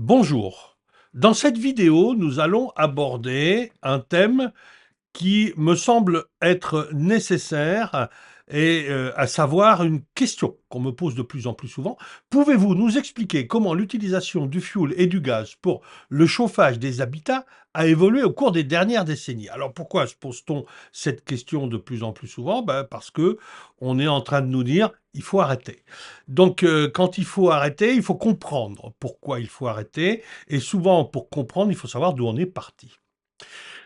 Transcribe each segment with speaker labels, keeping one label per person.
Speaker 1: Bonjour. Dans cette vidéo, nous allons aborder un thème qui me semble être nécessaire et à savoir une question qu'on me pose de plus en plus souvent. Pouvez-vous nous expliquer comment l'utilisation du fioul et du gaz pour le chauffage des habitats a évolué au cours des dernières décennies? Alors pourquoi se pose-t-on cette question de plus en plus souvent? Parce que on est en train de nous dire il faut arrêter. Donc quand il faut arrêter, il faut comprendre pourquoi il faut arrêter et souvent pour comprendre, il faut savoir d'où on est parti.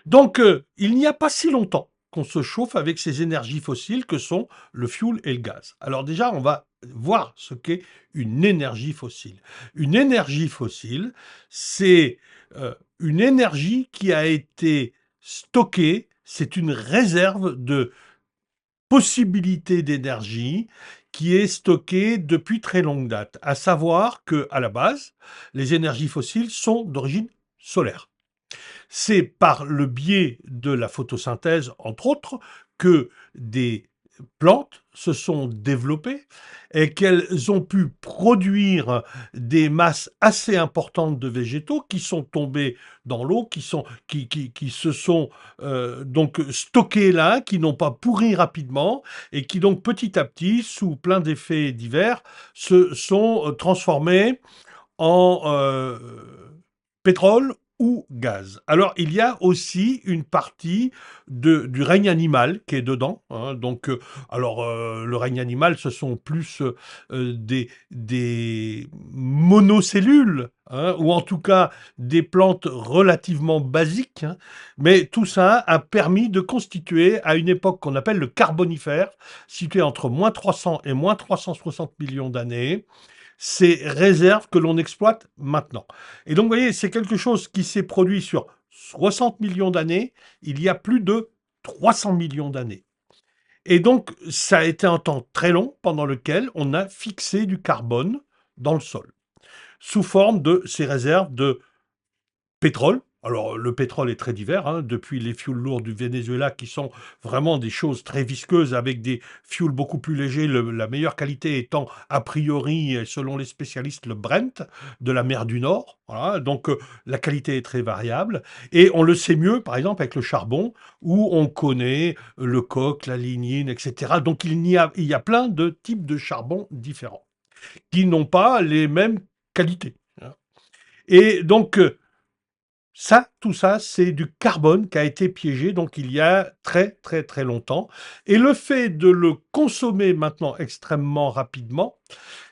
Speaker 1: Donc, il n'y a pas si longtemps qu'on se chauffe avec ces énergies fossiles que sont le fioul et le gaz. Alors déjà, on va voir ce qu'est une énergie fossile. Une énergie fossile, c'est une énergie qui a été stockée, c'est une réserve de possibilité d'énergie qui est stockée depuis très longue date. À savoir que, à la base, les énergies fossiles sont d'origine solaire. C'est par le biais de la photosynthèse, entre autres, que des plantes se sont développées et qu'elles ont pu produire des masses assez importantes de végétaux qui sont tombés dans l'eau, qui se sont donc stockés là, qui n'ont pas pourri rapidement et qui donc petit à petit, sous plein d'effets divers, se sont transformés en pétrole ou gaz. Alors, il y a aussi une partie du règne animal qui est dedans, hein. Donc, le règne animal, ce sont plus des monocellules, hein, ou en tout cas des plantes relativement basiques, hein. Mais tout ça a permis de constituer, à une époque qu'on appelle le Carbonifère, située entre moins 300 et moins 360 millions d'années, ces réserves que l'on exploite maintenant. Et donc, vous voyez, c'est quelque chose qui s'est produit sur 60 millions d'années, il y a plus de 300 millions d'années. Et donc, ça a été un temps très long pendant lequel on a fixé du carbone dans le sol, sous forme de ces réserves de pétrole. Alors, le pétrole est très divers, hein, depuis les fioul lourds du Venezuela qui sont vraiment des choses très visqueuses avec des fioul beaucoup plus légers, la meilleure qualité étant a priori, selon les spécialistes, le Brent de la mer du Nord. Voilà, donc la qualité est très variable. Et on le sait mieux, par exemple, avec le charbon, où on connaît le coke, la lignine, etc. Donc il y a plein de types de charbon différents qui n'ont pas les mêmes qualités, hein. Et donc, ça, tout ça, c'est du carbone qui a été piégé, donc il y a très, très, très longtemps. Et le fait de le consommer maintenant extrêmement rapidement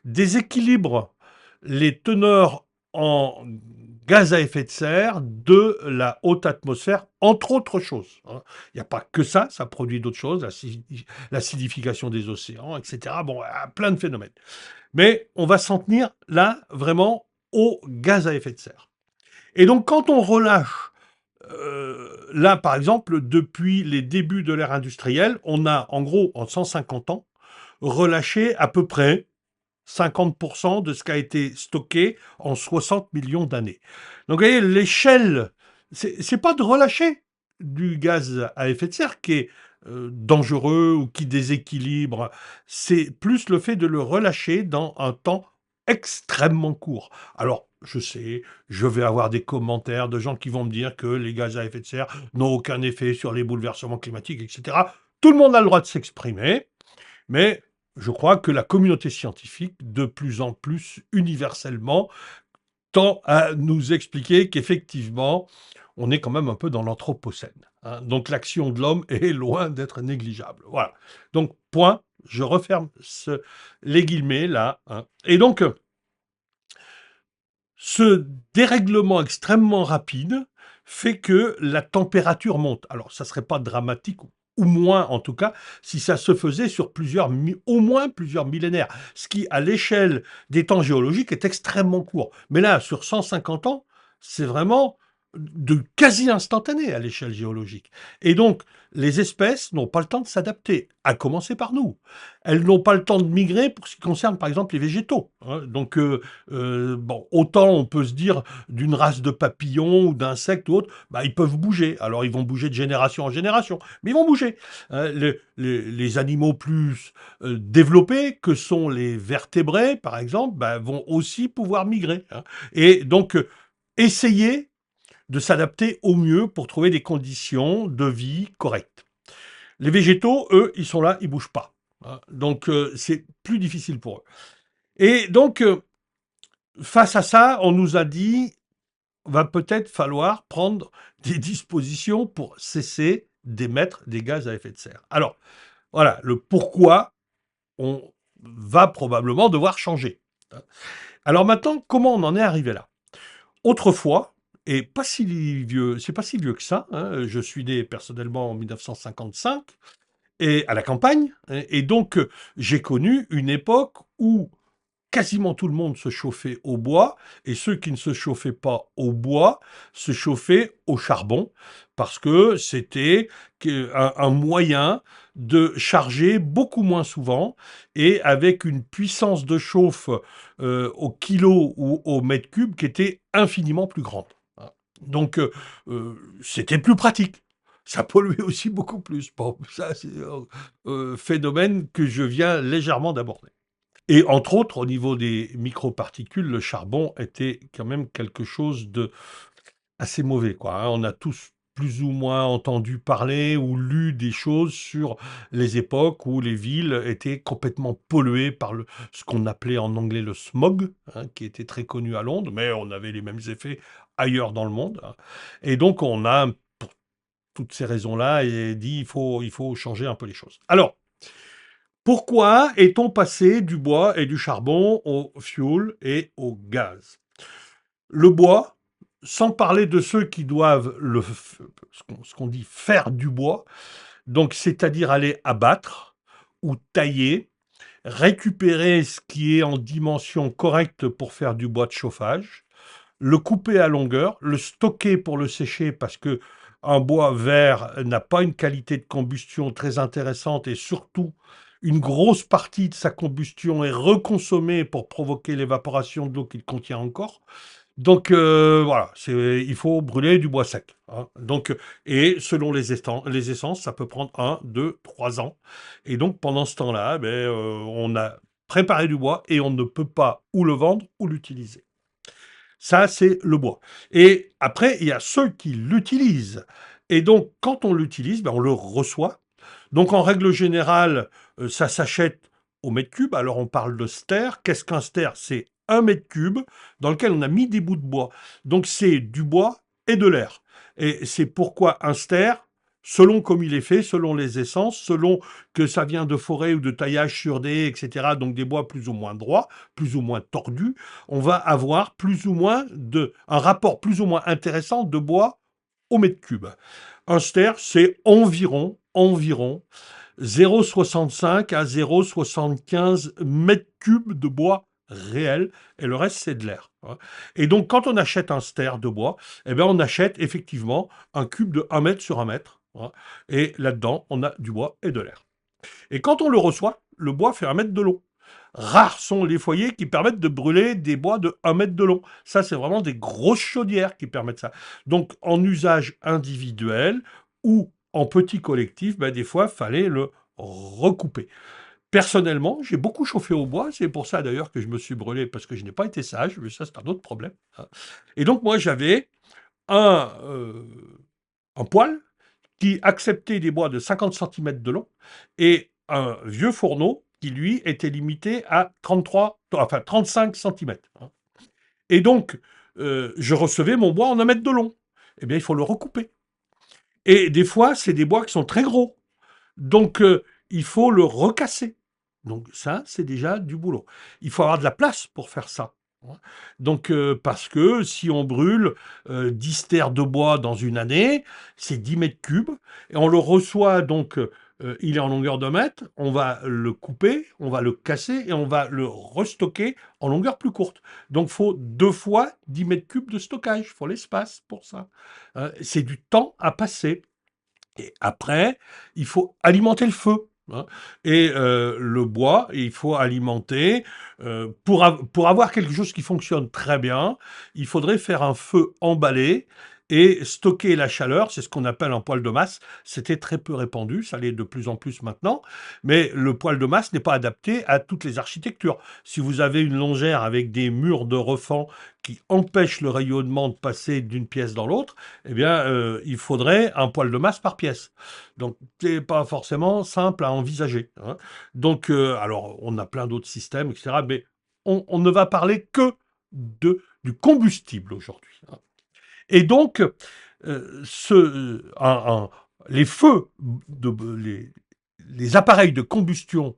Speaker 1: déséquilibre les teneurs en gaz à effet de serre de la haute atmosphère, entre autres choses, hein. Il n'y a pas que ça produit d'autres choses, l'acidification des océans, etc. Bon, il y a plein de phénomènes. Mais on va s'en tenir là, vraiment, au gaz à effet de serre. Et donc, quand on relâche, là, par exemple, depuis les débuts de l'ère industrielle, on a, en gros, en 150 ans, relâché à peu près 50% de ce qui a été stocké en 60 millions d'années. Donc, vous voyez, l'échelle, c'est pas de relâcher du gaz à effet de serre qui est dangereux ou qui déséquilibre, c'est plus le fait de le relâcher dans un temps extrêmement court. Alors, je sais, je vais avoir des commentaires de gens qui vont me dire que les gaz à effet de serre n'ont aucun effet sur les bouleversements climatiques, etc. Tout le monde a le droit de s'exprimer, mais je crois que la communauté scientifique, de plus en plus universellement, tend à nous expliquer qu'effectivement, on est quand même un peu dans l'anthropocène, hein. Donc l'action de l'homme est loin d'être négligeable. Voilà. Donc, point, je referme les guillemets là, hein. Et donc, ce dérèglement extrêmement rapide fait que la température monte. Alors, ça serait pas dramatique, ou moins en tout cas, si ça se faisait sur au moins plusieurs millénaires, ce qui, à l'échelle des temps géologiques, est extrêmement court. Mais là, sur 150 ans, c'est vraiment de quasi instantané à l'échelle géologique. Et donc, les espèces n'ont pas le temps de s'adapter, à commencer par nous. Elles n'ont pas le temps de migrer pour ce qui concerne, par exemple, les végétaux. Hein. Donc, bon, autant on peut se dire d'une race de papillons ou d'insectes ou autres, bah, ils peuvent bouger. Alors, ils vont bouger de génération en génération, mais ils vont bouger. Hein. Les animaux plus développés, que sont les vertébrés, par exemple, bah, vont aussi pouvoir migrer. Hein. Et donc, essayer de s'adapter au mieux pour trouver des conditions de vie correctes. Les végétaux, eux, ils sont là, ils bougent pas. Hein. Donc, c'est plus difficile pour eux. Et donc, face à ça, on nous a dit, va peut-être falloir prendre des dispositions pour cesser d'émettre des gaz à effet de serre. Alors, voilà, le pourquoi, on va probablement devoir changer. Alors maintenant, comment on en est arrivé là? Autrefois, et pas si vieux, c'est pas si vieux que ça, hein, je suis né personnellement en 1955 et à la campagne, et donc j'ai connu une époque où quasiment tout le monde se chauffait au bois, et ceux qui ne se chauffaient pas au bois se chauffaient au charbon, parce que c'était un moyen de charger beaucoup moins souvent et avec une puissance de chauffe au kilo ou au mètre cube qui était infiniment plus grande. Donc, c'était plus pratique. Ça polluait aussi beaucoup plus. Bon, ça, c'est un phénomène que je viens légèrement d'aborder. Et entre autres, au niveau des microparticules, le charbon était quand même quelque chose de assez mauvais, quoi. Hein. On a tous plus ou moins entendu parler ou lu des choses sur les époques où les villes étaient complètement polluées par ce qu'on appelait en anglais le smog, hein, qui était très connu à Londres, mais on avait les mêmes effets ailleurs dans le monde. Hein. Et donc, on a, pour toutes ces raisons-là, dit il faut changer un peu les choses. Alors, pourquoi est-on passé du bois et du charbon au fioul et au gaz? Le bois, sans parler de ceux qui doivent ce qu'on dit faire du bois, donc c'est-à-dire aller abattre ou tailler, récupérer ce qui est en dimension correcte pour faire du bois de chauffage, le couper à longueur, le stocker pour le sécher parce que un bois vert n'a pas une qualité de combustion très intéressante et surtout une grosse partie de sa combustion est reconsommée pour provoquer l'évaporation de l'eau qu'il contient encore. Donc voilà, il faut brûler du bois sec. Hein. Donc, et selon les essences, ça peut prendre 1, 2, 3 ans. Et donc pendant ce temps-là, ben, on a préparé du bois et on ne peut pas ou le vendre ou l'utiliser. Ça, c'est le bois. Et après, il y a ceux qui l'utilisent. Et donc, quand on l'utilise, ben, on le reçoit. Donc, en règle générale, ça s'achète au mètre cube. Alors, on parle de ster. Qu'est-ce qu'un ster? C'est un mètre cube dans lequel on a mis des bouts de bois. Donc, c'est du bois et de l'air. Et c'est pourquoi un ster, selon comme il est fait, selon les essences, selon que ça vient de forêt ou de taillage sur des, etc., donc des bois plus ou moins droits, plus ou moins tordus, on va avoir un rapport plus ou moins intéressant de bois au mètre cube. Un ster, c'est environ 0,65 à 0,75 mètres cubes de bois réel, et le reste, c'est de l'air. Hein. Et donc, quand on achète un ster de bois, eh bien, on achète effectivement un cube de 1 mètre sur 1 mètre. Hein. Et là-dedans, on a du bois et de l'air. Et quand on le reçoit, le bois fait 1 mètre de long. Rares sont les foyers qui permettent de brûler des bois de 1 mètre de long. Ça, c'est vraiment des grosses chaudières qui permettent ça. Donc, en usage individuel ou en petit collectif, ben, des fois, il fallait le recouper. Personnellement, j'ai beaucoup chauffé au bois. C'est pour ça, d'ailleurs, que je me suis brûlé parce que je n'ai pas été sage. Mais ça, c'est un autre problème. Hein. Et donc, moi, j'avais un, euh, un poêle qui acceptait des bois de 50 centimètres de long et un vieux fourneau qui, lui, était limité à 35 centimètres. Hein. Et donc, je recevais mon bois en 1 mètre de long. Eh bien, il faut le recouper. Et des fois, c'est des bois qui sont très gros. Donc, il faut le recasser. Donc, ça, c'est déjà du boulot. Il faut avoir de la place pour faire ça. Hein. Donc, parce que si on brûle 10 terres de bois dans une année, c'est 10 mètres cubes. Et on le reçoit donc il est en longueur de mètre, on va le couper, on va le casser et on va le restocker en longueur plus courte. Donc, il faut 2 fois 10 mètres cubes de stockage. Il faut l'espace pour ça. C'est du temps à passer. Et après, il faut alimenter le feu, hein. Et le bois, il faut alimenter. Pour avoir quelque chose qui fonctionne très bien, il faudrait faire un feu emballé et stocker la chaleur. C'est ce qu'on appelle un poêle de masse. C'était très peu répandu, ça l'est de plus en plus maintenant. Mais le poêle de masse n'est pas adapté à toutes les architectures. Si vous avez une longère avec des murs de refend qui empêchent le rayonnement de passer d'une pièce dans l'autre, eh bien, il faudrait un poêle de masse par pièce. Donc, c'est pas forcément simple à envisager, hein. Donc, alors, on a plein d'autres systèmes, etc. Mais on ne va parler que du combustible aujourd'hui, hein. Et donc, les feux, les appareils de combustion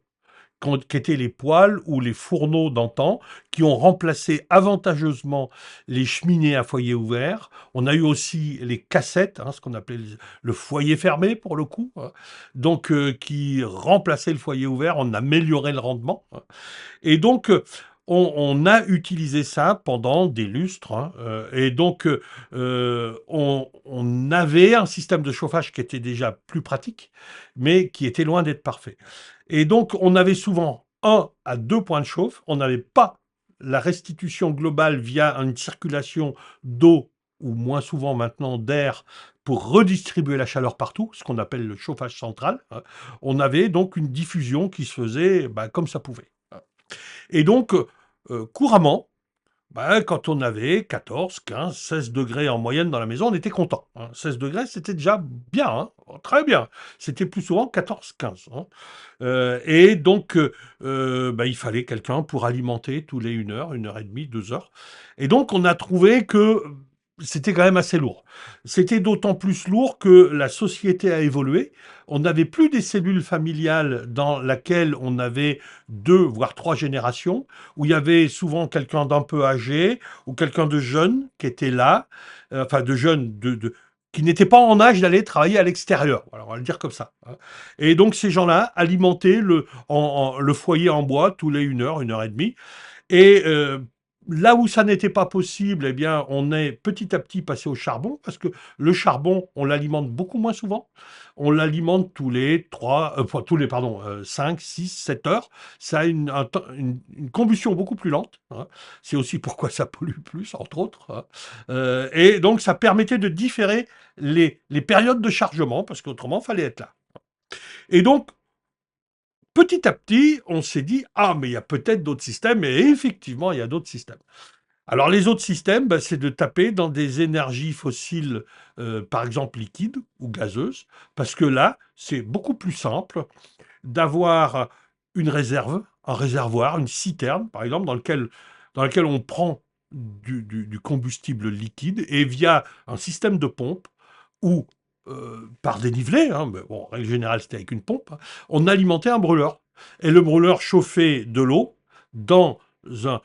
Speaker 1: qui étaient les poêles ou les fourneaux d'antan, qui ont remplacé avantageusement les cheminées à foyer ouvert. On a eu aussi les cassettes, hein, ce qu'on appelait le foyer fermé pour le coup, hein, donc qui remplaçaient le foyer ouvert, on améliorait le rendement, hein. Et donc, on a utilisé ça pendant des lustres, hein, et donc, on avait un système de chauffage qui était déjà plus pratique, mais qui était loin d'être parfait. Et donc, on avait souvent un à 2 points de chauffe. On n'avait pas la restitution globale via une circulation d'eau ou moins souvent maintenant d'air pour redistribuer la chaleur partout, ce qu'on appelle le chauffage central, hein. On avait donc une diffusion qui se faisait, bah, comme ça pouvait, hein. Et donc, couramment, bah, quand on avait 14, 15, 16 degrés en moyenne dans la maison, on était content, hein. 16 degrés, c'était déjà bien, hein, très bien. C'était plus souvent 14, 15, hein. Et donc, bah, il fallait quelqu'un pour alimenter tous les 1 heure et demie, 2 heures. Et donc, on a trouvé que c'était quand même assez lourd. C'était d'autant plus lourd que la société a évolué. On n'avait plus des cellules familiales dans laquelle on avait 2, voire 3 générations, où il y avait souvent quelqu'un d'un peu âgé ou quelqu'un de jeune qui était là, enfin de jeune, qui n'était pas en âge d'aller travailler à l'extérieur. Voilà, on va le dire comme ça, hein. Et donc ces gens-là alimentaient le foyer en bois tous les 1 heure et demie. Et là où ça n'était pas possible, eh bien, on est petit à petit passé au charbon, parce que le charbon, on l'alimente beaucoup moins souvent. On l'alimente tous les 3, enfin, tous les, pardon, 5, 6, 7 heures. Ça a une combustion beaucoup plus lente, hein. C'est aussi pourquoi ça pollue plus, entre autres, hein. Et donc, ça permettait de différer les périodes de chargement, parce qu'autrement, il fallait être là. Et donc, petit à petit, on s'est dit, ah, mais il y a peut-être d'autres systèmes, et effectivement, il y a d'autres systèmes. Alors, les autres systèmes, bah, c'est de taper dans des énergies fossiles, par exemple liquides ou gazeuses, parce que là, c'est beaucoup plus simple d'avoir une réserve, un réservoir, une citerne, par exemple, dans lequel on prend du combustible liquide et via un système de pompe ou par dénivelé, hein, mais bon, en règle générale, c'était avec une pompe, hein, on alimentait un brûleur. Et le brûleur chauffait de l'eau dans un,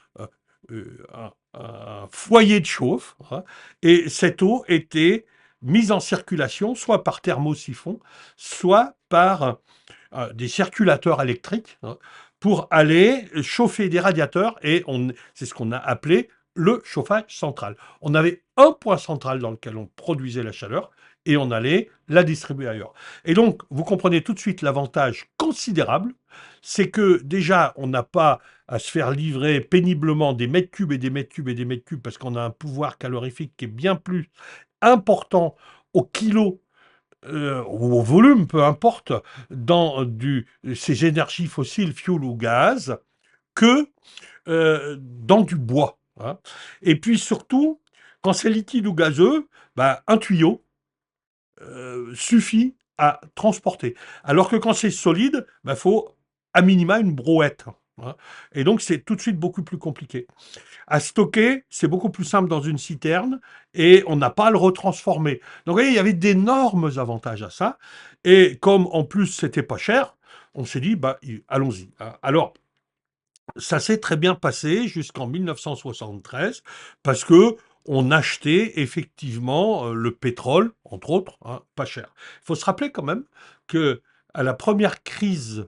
Speaker 1: un foyer de chauffe, hein, et cette eau était mise en circulation soit par thermosiphon, soit par des circulateurs électriques, hein, pour aller chauffer des radiateurs, et c'est ce qu'on a appelé le chauffage central. On avait un point central dans lequel on produisait la chaleur et on allait la distribuer ailleurs. Et donc, vous comprenez tout de suite l'avantage considérable, c'est que déjà, on n'a pas à se faire livrer péniblement des mètres cubes et des mètres cubes et des mètres cubes, parce qu'on a un pouvoir calorifique qui est bien plus important au kilo ou au volume, peu importe, dans ces énergies fossiles, fioul ou gaz, que dans du bois, hein. Et puis surtout, quand c'est liquide ou gazeux, bah, un tuyau suffit à transporter. Alors que quand c'est solide, bah, faut à minima une brouette, hein. Et donc c'est tout de suite beaucoup plus compliqué. À stocker, c'est beaucoup plus simple dans une citerne et on n'a pas à le retransformer. Donc, vous voyez, il y avait d'énormes avantages à ça. Et comme en plus c'était pas cher, on s'est dit, bah, allons-y, hein. Alors, ça s'est très bien passé jusqu'en 1973 parce que on achetait effectivement le pétrole, entre autres, hein, pas cher. Il faut se rappeler quand même que à la première crise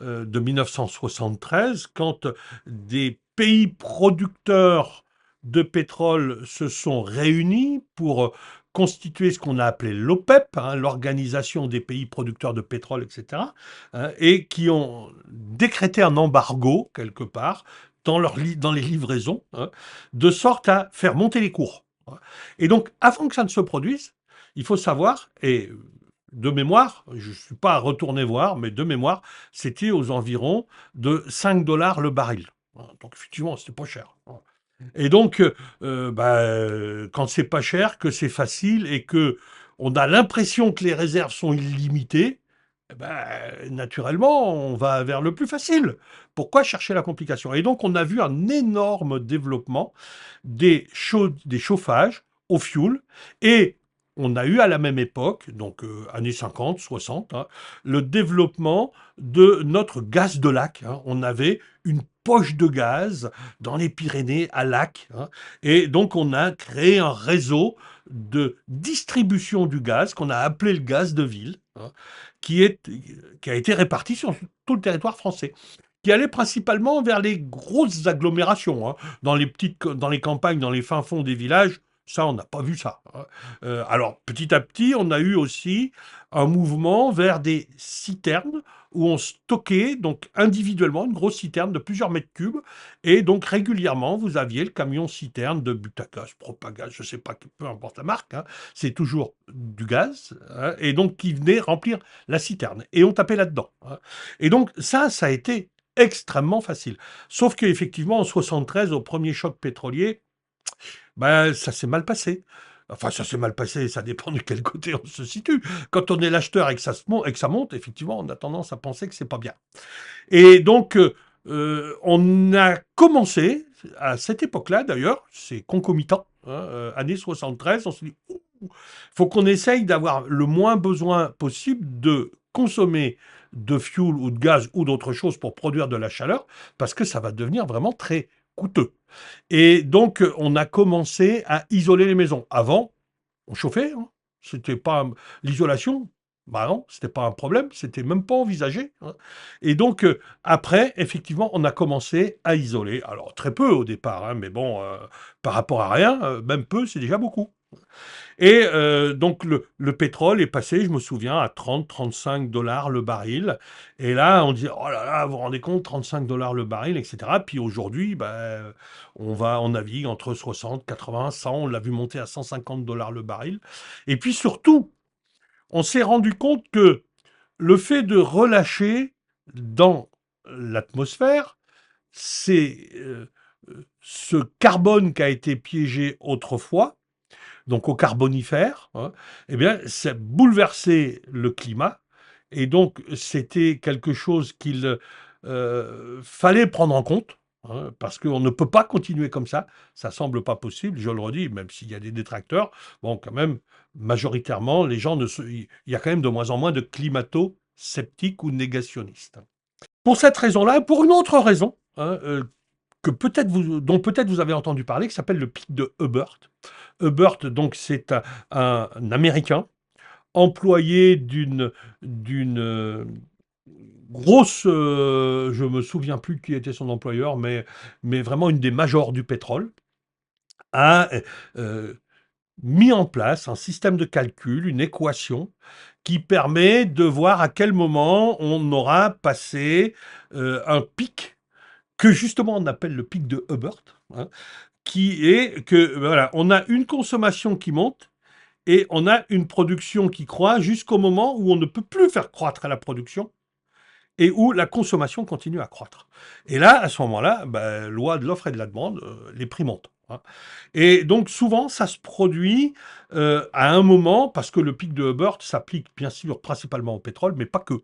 Speaker 1: de 1973, quand des pays producteurs de pétrole se sont réunis pour constituer ce qu'on a appelé l'OPEP, hein, l'Organisation des pays producteurs de pétrole, etc., hein, et qui ont décrété un embargo, quelque part, dans les livraisons, hein, de sorte à faire monter les cours. Et donc, avant que ça ne se produise, il faut savoir, et de mémoire, je ne suis pas retourné voir, mais de mémoire, c'était aux environs de 5 dollars le baril. Donc effectivement, c'était pas cher. Et donc, quand c'est pas cher, que c'est facile et que on a l'impression que les réserves sont illimitées, eh ben, naturellement, on va vers le plus facile. Pourquoi chercher la complication? Et donc, on a vu un énorme développement des chauffages au fioul et on a eu à la même époque, donc années 50, 60, hein, le développement de notre gaz de lac, hein. On avait une poche de gaz dans les Pyrénées à lac, hein, et donc on a créé un réseau de distribution du gaz qu'on a appelé le gaz de ville, hein, qui, est, qui a été réparti sur tout le territoire français, qui allait principalement vers les grosses agglomérations, hein. Dans les campagnes, dans les fins fonds des villages, ça, on n'a pas vu ça, hein. Alors, petit à petit, on a eu aussi un mouvement vers des citernes où on stockait donc individuellement une grosse citerne de plusieurs mètres cubes. Et donc, régulièrement, vous aviez le camion citerne de Butagaz, Propagaz, je ne sais pas, peu importe la marque, hein, c'est toujours du gaz, hein, et donc qui venait remplir la citerne. Et on tapait là-dedans, hein. Et donc, ça a été extrêmement facile. Sauf qu'effectivement, en 73, au premier choc pétrolier, ben, ça s'est mal passé. Enfin, ça s'est mal passé, ça dépend de quel côté on se situe. Quand on est l'acheteur et que et que ça monte, effectivement, on a tendance à penser que c'est pas bien. Et donc, on a commencé, à cette époque-là d'ailleurs, c'est concomitant, hein, années 73, on se dit, il faut qu'on essaye d'avoir le moins besoin possible de consommer de fuel ou de gaz ou d'autres choses pour produire de la chaleur, parce que ça va devenir vraiment très coûteux. Et donc, on a commencé à isoler les maisons. Avant, on chauffait, hein. C'était pas l'isolation, bah non, c'était pas un problème, c'était même pas envisagé, hein. Et donc, après, effectivement, on a commencé à isoler. Alors, très peu au départ, hein, mais bon, par rapport à rien, même peu, c'est déjà beaucoup. Et donc le pétrole est passé, je me souviens, à 30-35 dollars le baril. Et là, on dit, oh là là, vous vous rendez compte, 35 dollars le baril, etc. Puis aujourd'hui, ben, on navigue entre 60, 80, 100. On l'a vu monter à 150 dollars le baril. Et puis surtout, on s'est rendu compte que le fait de relâcher dans l'atmosphère, c'est ce carbone qui a été piégé autrefois, donc au Carbonifère, hein, eh bien, ça bouleversait le climat. Et donc, c'était quelque chose qu'il fallait prendre en compte, hein, parce qu'on ne peut pas continuer comme ça. Ça semble pas possible, je le redis, même s'il y a des détracteurs. Bon, quand même, majoritairement, les gens ne se... il y a quand même de moins en moins de climato-sceptiques ou négationnistes. Pour cette raison-là, pour une autre raison, hein, dont peut-être vous avez entendu parler, qui s'appelle le pic de Hubbert. Hubbert, donc, c'est un Américain employé d'une grosse, je me souviens plus qui était son employeur, mais vraiment une des majors du pétrole, a mis en place un système de calcul, une équation qui permet de voir à quel moment on aura passé un pic que justement on appelle le pic de Hubbert, hein, qui est que voilà, on a une consommation qui monte et on a une production qui croît jusqu'au moment où on ne peut plus faire croître la production et où la consommation continue à croître. Et là, à ce moment-là, bah, loi de l'offre et de la demande, les prix montent, hein. Et donc souvent, ça se produit à un moment, parce que le pic de Hubbert s'applique bien sûr principalement au pétrole, mais pas que.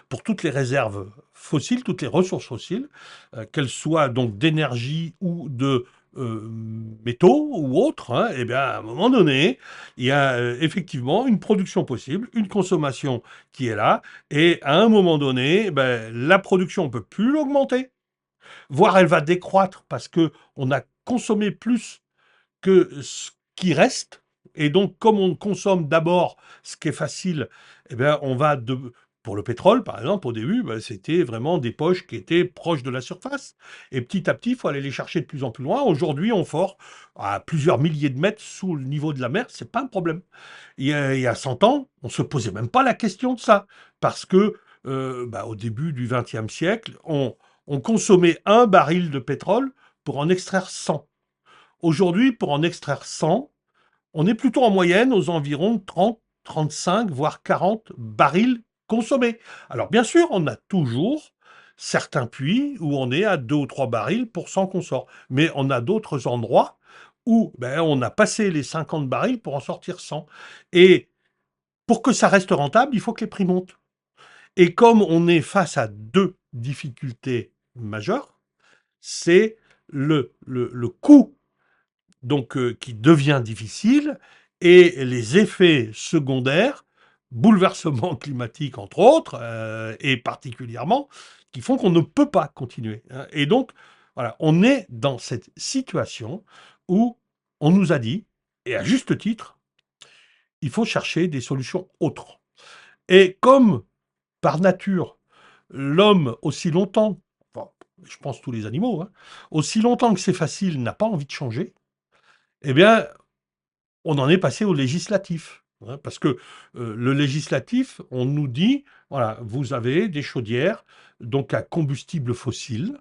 Speaker 1: Pour toutes les réserves fossiles, toutes les ressources fossiles, qu'elles soient donc d'énergie ou de métaux ou autres, hein, eh bien, à un moment donné, il y a effectivement une production possible, une consommation qui est là, et à un moment donné, ben, la production, on ne peut plus l'augmenter, voire elle va décroître parce qu'on a consommé plus que ce qui reste. Et donc, comme on consomme d'abord ce qui est facile, eh bien, on va Pour le pétrole, par exemple, au début, bah, c'était vraiment des poches qui étaient proches de la surface. Et petit à petit, il faut aller les chercher de plus en plus loin. Aujourd'hui, on fort à plusieurs milliers de mètres sous le niveau de la mer, c'est pas un problème. Il y a 100 ans, on se posait même pas la question de ça. Parce que, bah, au début du XXe siècle, on consommait un baril de pétrole pour en extraire 100. Aujourd'hui, pour en extraire 100, on est plutôt en moyenne aux environs de 30, 35, voire 40 barils consommés. Alors bien sûr, on a toujours certains puits où on est à 2 ou 3 barils pour 100 qu'on sort. Mais on a d'autres endroits où ben, on a passé les 50 barils pour en sortir 100. Et pour que ça reste rentable, il faut que les prix montent. Et comme on est face à deux difficultés majeures, c'est le coût donc qui devient difficile, et les effets secondaires, bouleversements climatiques entre autres, et particulièrement, qui font qu'on ne peut pas continuer, hein. Et donc, voilà, on est dans cette situation où on nous a dit, et à juste titre, il faut chercher des solutions autres. Et comme par nature, l'homme, aussi longtemps, enfin, je pense tous les animaux, hein, aussi longtemps que c'est facile, n'a pas envie de changer, eh bien, on en est passé au législatif, hein, parce que le législatif, on nous dit, voilà, vous avez des chaudières, donc à combustible fossile,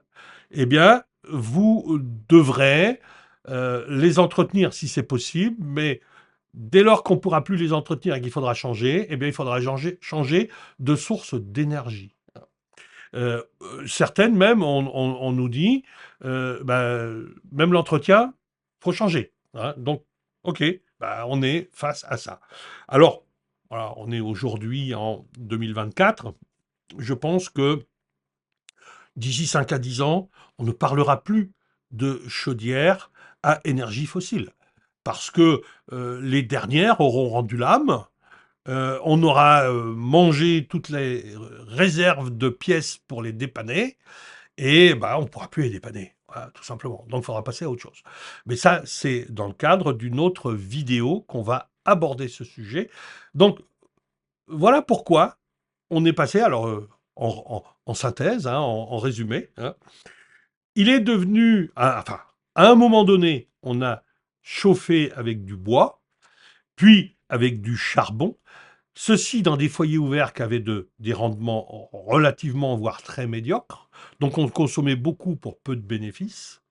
Speaker 1: eh bien, vous devrez les entretenir si c'est possible, mais dès lors qu'on ne pourra plus les entretenir et qu'il faudra changer, eh bien, il faudra changer de source d'énergie. Certaines même, on nous dit, bah, même l'entretien, faut changer, hein. Donc, OK, bah, on est face à ça. Alors, voilà, on est aujourd'hui en 2024. Je pense que d'ici 5 à 10 ans, on ne parlera plus de chaudière à énergie fossile. Parce que les dernières auront rendu l'âme, on aura mangé toutes les réserves de pièces pour les dépanner, et bah, on ne pourra plus les dépanner, voilà, tout simplement. Donc, il faudra passer à autre chose. Mais ça, c'est dans le cadre d'une autre vidéo qu'on va aborder ce sujet. Donc, voilà pourquoi on est passé, alors en synthèse, hein, en résumé, hein, il est devenu, enfin, à un moment donné, on a chauffé avec du bois, puis avec du charbon. Ceci dans des foyers ouverts qui avaient des rendements relativement, voire très médiocres. Donc on consommait beaucoup pour peu de bénéfices.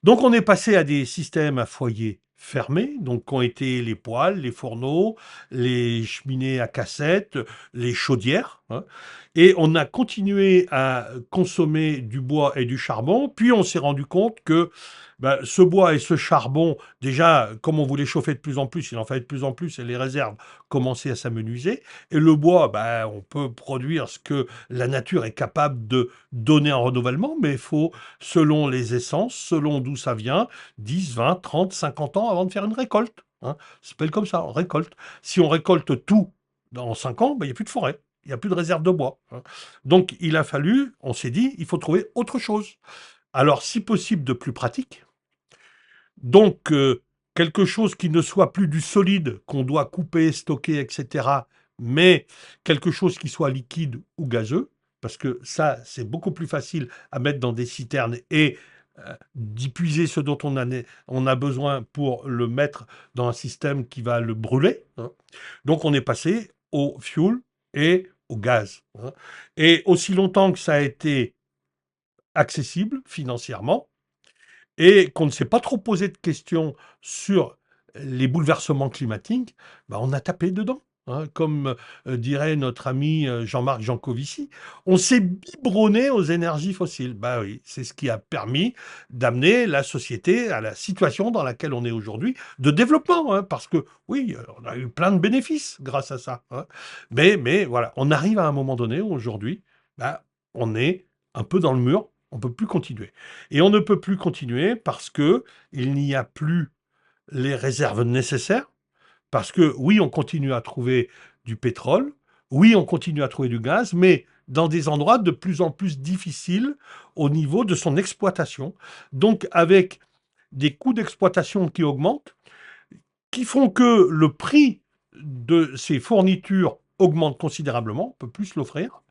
Speaker 1: Donc on est passé à des systèmes à foyer fermés, donc qui ont été les poêles, les fourneaux, les cheminées à cassette, les chaudières, hein. Et on a continué à consommer du bois et du charbon, puis on s'est rendu compte que bah, ce bois et ce charbon, déjà, comme on voulait chauffer de plus en plus, il en fallait de plus en plus, et les réserves commençaient à s'amenuiser. Et le bois, bah, on peut produire ce que la nature est capable de donner en renouvellement, mais il faut, selon les essences, selon d'où ça vient, 10, 20, 30, 50 ans avant de faire une récolte, hein. Ça s'appelle comme ça, on récolte. Si on récolte tout dans 5 ans, ben, il n'y a plus de forêt, il n'y a plus de réserve de bois, hein. Donc il a fallu, on s'est dit, il faut trouver autre chose. Alors si possible de plus pratique, donc quelque chose qui ne soit plus du solide qu'on doit couper, stocker, etc., mais quelque chose qui soit liquide ou gazeux, parce que ça, c'est beaucoup plus facile à mettre dans des citernes et d'y puiser ce dont on a besoin pour le mettre dans un système qui va le brûler, hein. Donc on est passé au fioul et au gaz, hein. Et aussi longtemps que ça a été accessible financièrement, et qu'on ne s'est pas trop posé de questions sur les bouleversements climatiques, bah, on a tapé dedans, hein. Comme dirait notre ami Jean-Marc Jancovici, on s'est biberonné aux énergies fossiles. Bah oui, c'est ce qui a permis d'amener la société à la situation dans laquelle on est aujourd'hui, de développement, hein, parce que oui, on a eu plein de bénéfices grâce à ça, hein. Mais voilà, on arrive à un moment donné où aujourd'hui, bah, on est un peu dans le mur, on ne peut plus continuer. Et on ne peut plus continuer parce que il n'y a plus les réserves nécessaires. Parce que oui, on continue à trouver du pétrole, oui, on continue à trouver du gaz, mais dans des endroits de plus en plus difficiles au niveau de son exploitation. Donc avec des coûts d'exploitation qui augmentent, qui font que le prix de ces fournitures augmente considérablement, on peut plus se l'offrir,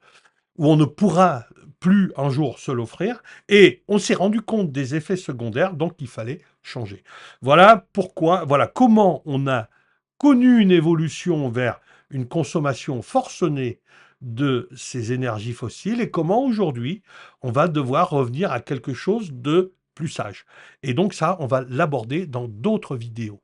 Speaker 1: où on ne pourra plus un jour se l'offrir, et on s'est rendu compte des effets secondaires, donc il fallait changer. Voilà pourquoi, voilà comment on a connu une évolution vers une consommation forcenée de ces énergies fossiles et comment aujourd'hui on va devoir revenir à quelque chose de plus sage. Et donc ça, on va l'aborder dans d'autres vidéos.